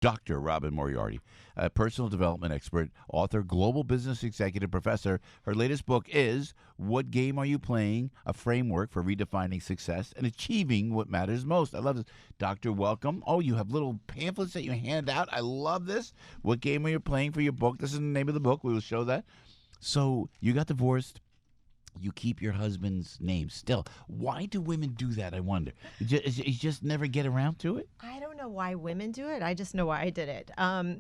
Dr. Robin Moriarty, a personal development expert, author, global business executive, professor. Her latest book is What Game Are You Playing? A Framework for Redefining Success and Achieving What Matters Most. I love this. Doctor, welcome. Oh, you have little pamphlets that you hand out. I love this. What game are you playing for your book? This is the name of the book. We will show that. So you got divorced. You keep your husband's name still. Why do women do that, I wonder? You just never get around to it? I don't know why women do it. I just know why I did it.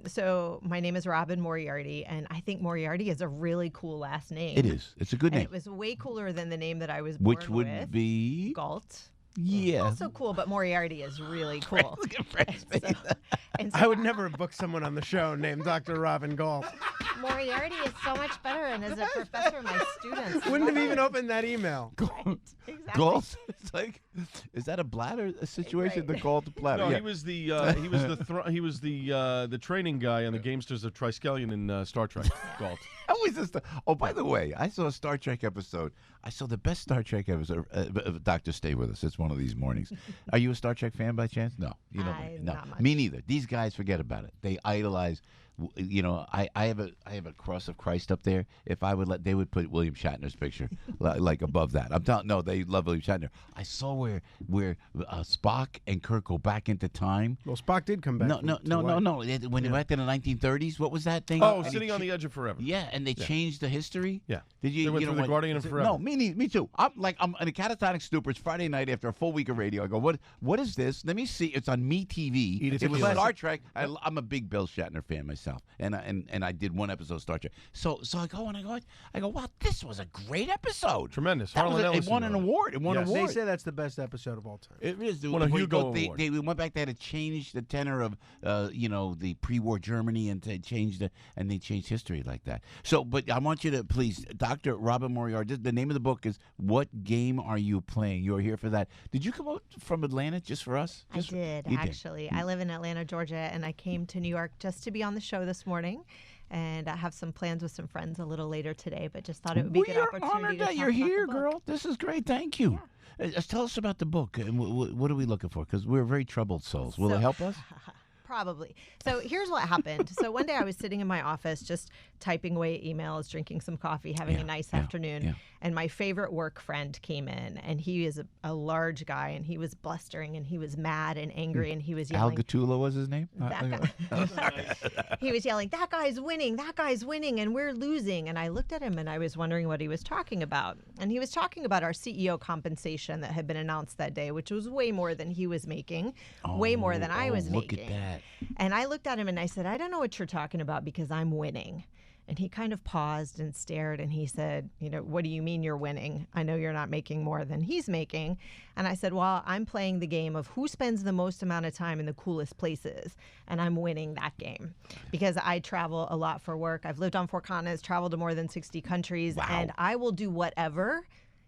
So my name is Robin Moriarty, and I think Moriarty is a really cool last name. It is. It's a good name. It was way cooler than the name that I was born with. Which would be? Galt. Yeah. Also cool, but Moriarty is really cool. Look at Fred's face. So I would never book someone on the show named Dr. Robin Galt. Moriarty is so much better, and as a professor, my students Wouldn't have even opened that email. Right, exactly. Galt? It's like, is that a bladder situation? Right. The Galt bladder. No, Yeah. he was the training guy on the Gamesters of Triskelion in Star Trek. Galt. Always this. Oh, by the way, I saw a Star Trek episode. I saw the best Star Trek episode. Doctor, stay with us. It's one of these mornings. Are you a Star Trek fan by chance? No, you don't. No, not much. me neither. These guys, forget about it. They idolize. You know, I have a cross of Christ up there. If I would they would put William Shatner's picture like above that. I'm telling. No, they love William Shatner. I saw where Spock and Kirk go back into time. Well, Spock did come back. No. When they went in the 1930s, what was that thing? Oh, And Sitting on the Edge of Forever. Yeah, and they changed the history. Yeah. Did you? They went you know through the what- Guardian of Forever. No, me too. I'm in a catatonic stupor. It's Friday night after a full week of radio. I go, what is this? Let me see. It's on MeTV. Eat it It was together. Star Trek. I'm a big Bill Shatner fan myself, and I did one episode of Star Trek. So I go, wow, this was a great episode. Tremendous. That was Harlan it Ellison won an wrote it. award. It won an Yes. award. They say that's the best episode of all time. It is. Won a Hugo Award. They went back there to change the tenor of, the pre-war Germany, and they changed history like that. So, but I want you to please, Dr. Robin Moriarty. The name of the book is "What Game Are You Playing?" You're here for that. Did you come out from Atlanta just for us? I did, You actually. I live in Atlanta, Georgia, and I came to New York just to be on the show this morning. And I have some plans with some friends a little later today, but just thought it would be a good opportunity We're honored to that talk you're about here, the book. girl. This is great. Thank you. Tell us about the book. And what are we looking for? Because we're very troubled souls. Will it help us? Probably. So here's what happened. So one day I was sitting in my office just typing away emails, drinking some coffee, having a nice afternoon. And my favorite work friend came in, and he is a large guy, and he was blustering, and he was mad and angry, and he was Al yelling. Gattulo was his name? That guy. He was yelling, that guy's winning, and we're losing. And I looked at him, and I was wondering what he was talking about. And he was talking about our CEO compensation that had been announced that day, which was way more than he was making, way more than I was look making. At that. And I looked at him and I said, I don't know what you're talking about because I'm winning. And he kind of paused and stared, and he said, what do you mean you're winning? I know you're not making more than he's making. And I said, well, I'm playing the game of who spends the most amount of time in the coolest places. And I'm winning that game because I travel a lot for work. I've lived on 4 continents, traveled to more than 60 countries, and I will do whatever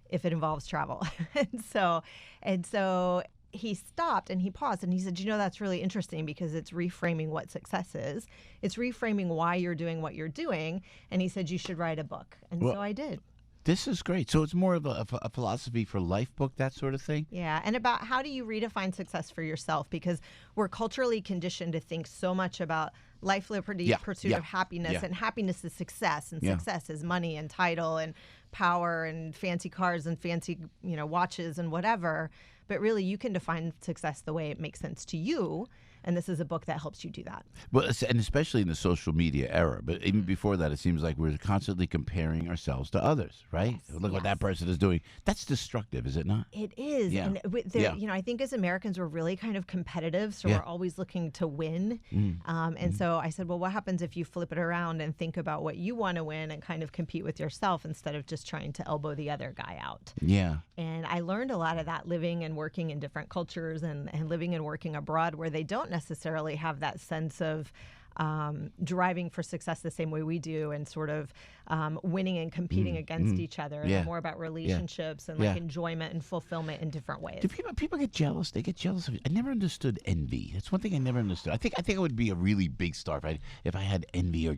if it involves travel. And so he stopped and he paused and he said, that's really interesting because it's reframing what success is. It's reframing why you're doing what you're doing. And he said, you should write a book. And so I did. This is great. So it's more of a philosophy for life book, that sort of thing? Yeah, and about how do you redefine success for yourself? Because we're culturally conditioned to think so much about life, liberty, pursuit of happiness, and happiness is success, and success is money and title and power and fancy cars and fancy, watches and whatever. But really, you can define success the way it makes sense to you. And this is a book that helps you do that. Well, and especially in the social media era. But even before that, it seems like we're constantly comparing ourselves to others, right? Yes, Look what that person is doing. That's destructive, is it not? It is. Yeah. And I think as Americans, we're really kind of competitive. So we're always looking to win. And so I said, well, what happens if you flip it around and think about what you want to win and kind of compete with yourself instead of just trying to elbow the other guy out? Yeah. And I learned a lot of that living and working in different cultures and living and working abroad where they don't necessarily have that sense of driving for success the same way we do, and sort of winning and competing against each other. And Yeah. they're more about relationships and Yeah. enjoyment and fulfillment in different ways. Do people get jealous? They get jealous of it. I never understood envy. That's one thing I never understood. I think I would be a really big star if I had envy, or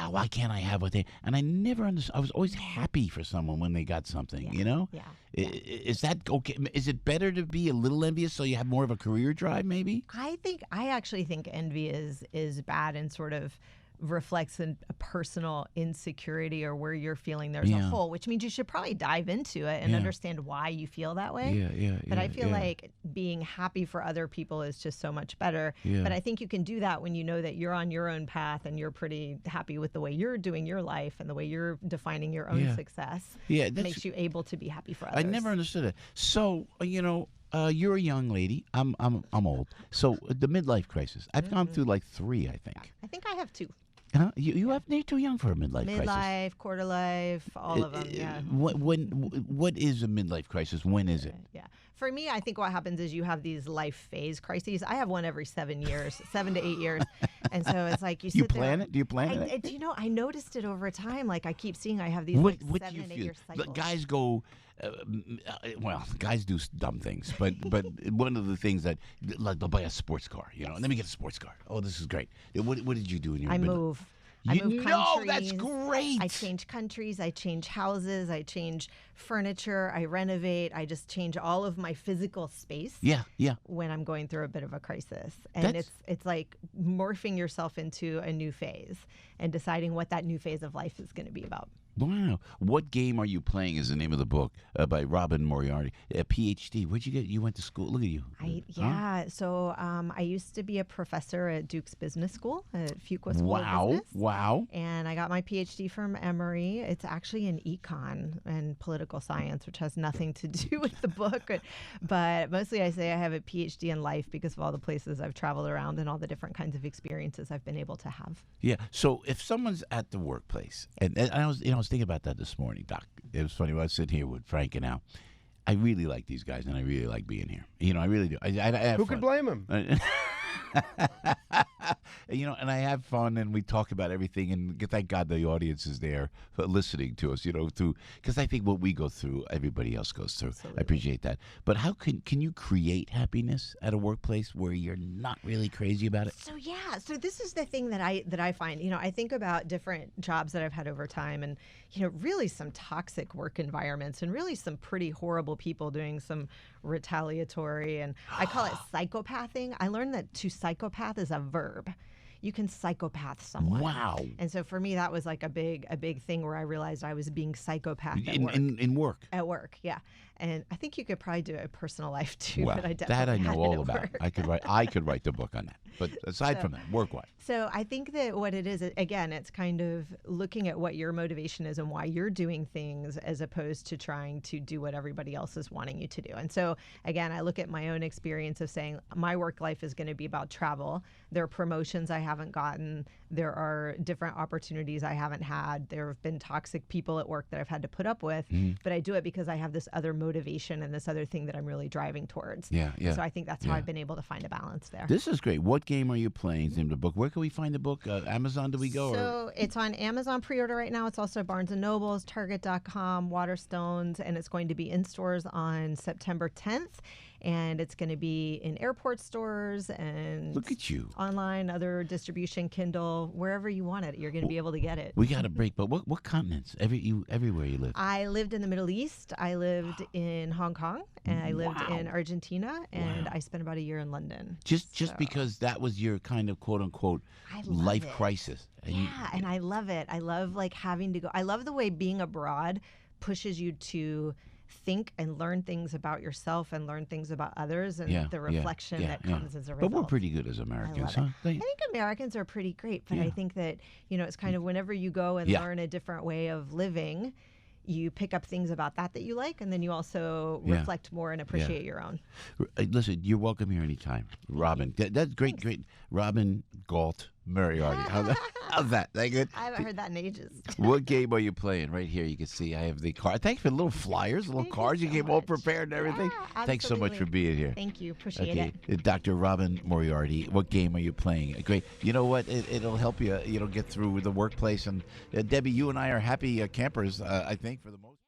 why can't I have what they? And I never understood. I was always happy for someone when they got something. You know? Yeah. Is that okay? Is it better to be a little envious so you have more of a career drive? Maybe. I actually think envy is bad and sort of reflects a personal insecurity, or where you're feeling there's a hole, which means you should probably dive into it and understand why you feel that way. But I feel like being happy for other people is just so much better. But I think you can do that when you know that you're on your own path and you're pretty happy with the way you're doing your life and the way you're defining your own success. It makes you able to be happy for others. I never understood it. So you're a young lady. I'm old. So the midlife crisis. I've gone through like 3, I think. I think I have 2. You're too young for a midlife crisis. Midlife, quarter life, all of them. Yeah. What is a midlife crisis? When is it? Yeah. For me, I think what happens is you have these life phase crises. I have one every 7 years, 7 to 8 years. And so it's like you sit You plan there. it? Do you plan it? Do you know, I noticed it over time. Like I keep seeing I have these What 7 do you and 8 feel? year cycles. Guys go. Well, guys do dumb things, but one of the things that, like, they'll buy a sports car, let me get a sports car. Oh, this is great. What did you do in your? I move. I move No, countries. that's great. I change countries. I change houses. I change furniture. I renovate. I just change all of my physical space. Yeah. When I'm going through a bit of a crisis, and it's like morphing yourself into a new phase and deciding what that new phase of life is going to be about. Wow. What Game Are You Playing is the name of the book by Robin Moriarty. A PhD. Where'd you get? You went to school. Look at you. So I used to be a professor at Duke's Business School, at Fuqua School of Business. Wow. And I got my PhD from Emory. It's actually in econ and political science, which has nothing to do with the book. But mostly I say I have a PhD in life because of all the places I've traveled around and all the different kinds of experiences I've been able to have. Yeah. So if someone's at the workplace, and I was thinking about that this morning, Doc. It was funny when I was sitting here with Frank and Al. I really like these guys, and I really like being here. I really do. I have Who fun. could blame him? And I have fun, and we talk about everything, and thank God the audience is there listening to us, because I think what we go through, everybody else goes through. Absolutely. I appreciate that. But how can you create happiness at a workplace where you're not really crazy about it? So this is the thing that I find, I think about different jobs that I've had over time, and really some toxic work environments, and really some pretty horrible people doing some retaliatory, and I call it psychopathing. I learned that to psychopath is a verb. You can psychopath someone. Wow. And so for me, that was like a big thing where I realized I was being psychopath at work. In work. At work, yeah. And I think you could probably do it in personal life too. Well, but I that definitely I know had it all at about. work. I could write the book on that. But aside from that, work-wise. So I think that what it is, again, it's kind of looking at what your motivation is and why you're doing things, as opposed to trying to do what everybody else is wanting you to do. And so, again, I look at my own experience of saying my work life is going to be about travel. There are promotions I haven't gotten. There are different opportunities I haven't had. There have been toxic people at work that I've had to put up with. But I do it because I have this other motivation and this other thing that I'm really driving towards. Yeah. So I think that's how I've been able to find a balance there. This is great. What Game Are You Playing? Is the name of the book. Where can we find the book? Amazon, do we go? So it's on Amazon pre-order right now. It's also Barnes & Nobles, Target.com, Waterstones, and it's going to be in stores on September 10th. And it's going to be in airport stores and Look at you. online, other distribution, Kindle, wherever you want it. You're going to be able to get it. We got a break, but what continents? Everywhere you live. I lived in the Middle East. I lived in Hong Kong, and I lived in Argentina, and I spent about a year in London. Just because that was your kind of quote unquote life crisis. And I love it. I love having to go. I love the way being abroad pushes you to think and learn things about yourself and learn things about others, and the reflection that comes as a result. But we're pretty good as Americans, huh? I think Americans are pretty great, but I think that, it's kind of whenever you go and learn a different way of living, you pick up things about that you like, and then you also reflect more and appreciate your own. Listen, you're welcome here anytime. Robin, that's great. Robin Galt Moriarty. How's that? That good? I haven't heard that in ages. What game are you playing? Right here, you can see I have the card. Thanks for the little flyers, the little Thank cards. you You so came all much. prepared and everything. Yeah, Thanks so much for absolutely. being here. Thank you. Appreciate Okay, it. Dr. Robin Moriarty, what game are you playing? Great. You know what? It'll help you, get through the workplace. And Debbie, you and I are happy campers, I think, for the most.